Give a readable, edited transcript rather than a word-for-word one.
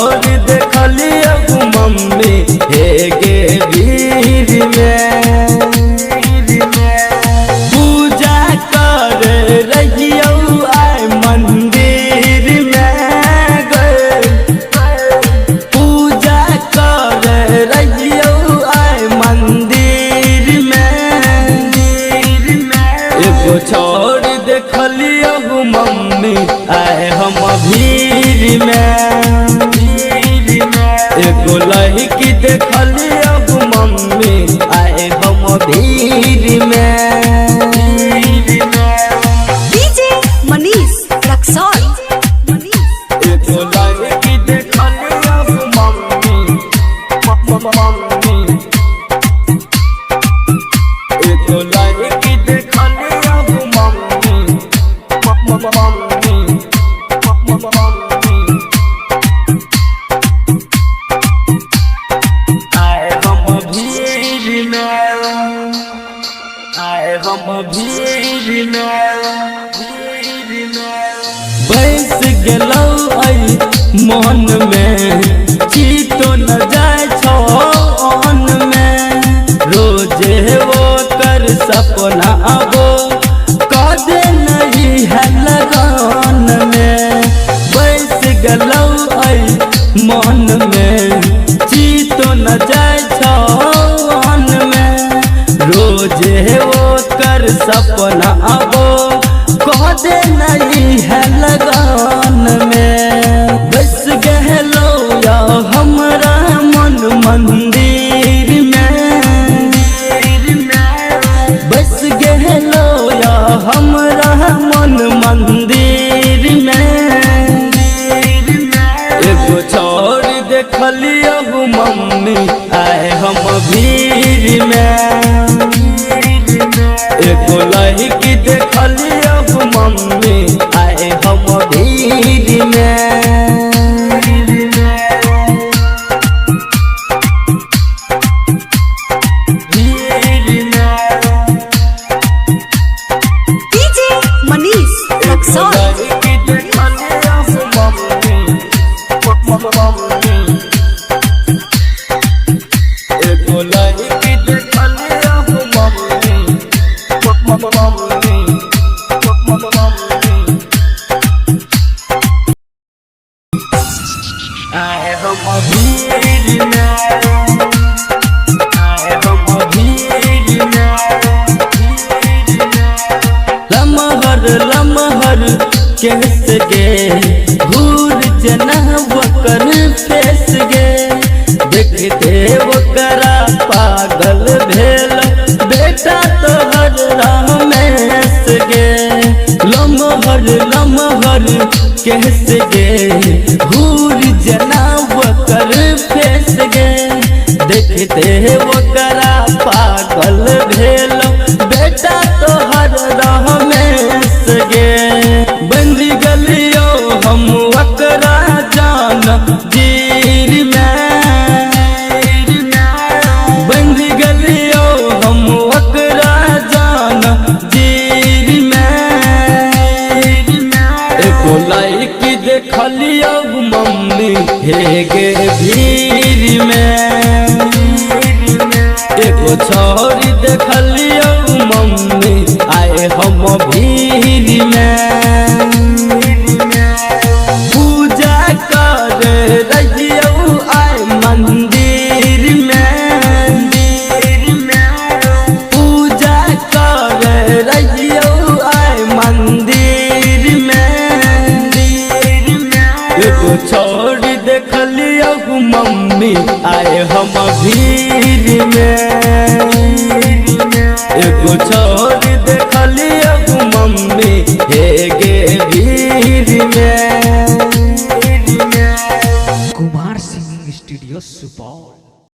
छोड़ देखलियो मम्मी हे गे भीड़ में पूजा कर रहियो आए मंदिर में गए पूजा कर रहियो आए मंदिर में एगो छोड़ देखलियो मम्मी आए हम भीड़ में एगो लड़की देखलियो मम्मी आए हम भीड़ में डीजे मनीष रक्सौल एगो लड़की देखलियो मम्मी एगो लड़की देखलियो मम्मी आए हम भीड़ में आए हम भीड़ में बैस गेलौ मन में चीतो न जाय छो अन में रोजे वो कर सपना आबो कदे नहीं है लगन में बैस गेलौ मन में चीतो न जाय छो अन में रोजे वो कर सपना आबो कदे नहीं है लगन में बस गहलो या हमरा मन मंदिर में बस गहलो या हमरा मन मंदिर में एगो छोड़ देखलियो मम्मी आए हम भीड़ में एगो लड़की देखलियो मम्मी आए हम भीड़ में डीजे मनीष रक्सौल लड़की देखलियो मम्मी एगो लड़की देखलियो आए हम भीड़ में आए हम भीड़ में लमहर केस गे घूर जना वकर फेस गे देखते वकरा पागल भेल बेटा तोहर रमेश गे लमहर केस गे घूर जना वकर फेस गे देखते वकरा पागल भेल बेटा तोहर रमेश गे बंदी गलियो हम वकरा जान जीर में बंदी गलियो हम वकरा जान जीर में एगो लड़की देखलियो मम्मी हे गे भीड़ में एगो छोड़ देखलियो मम्मी आए हम भीड़ में पूजा कर रहियो आए मंदिर में पूजा कर रहियो आए मंदिर में एगो छोड़ देखलियो मम्मी आए हम भीड़ में एगो छोड़ देखलियो मम्मी हे गे भीड़ में।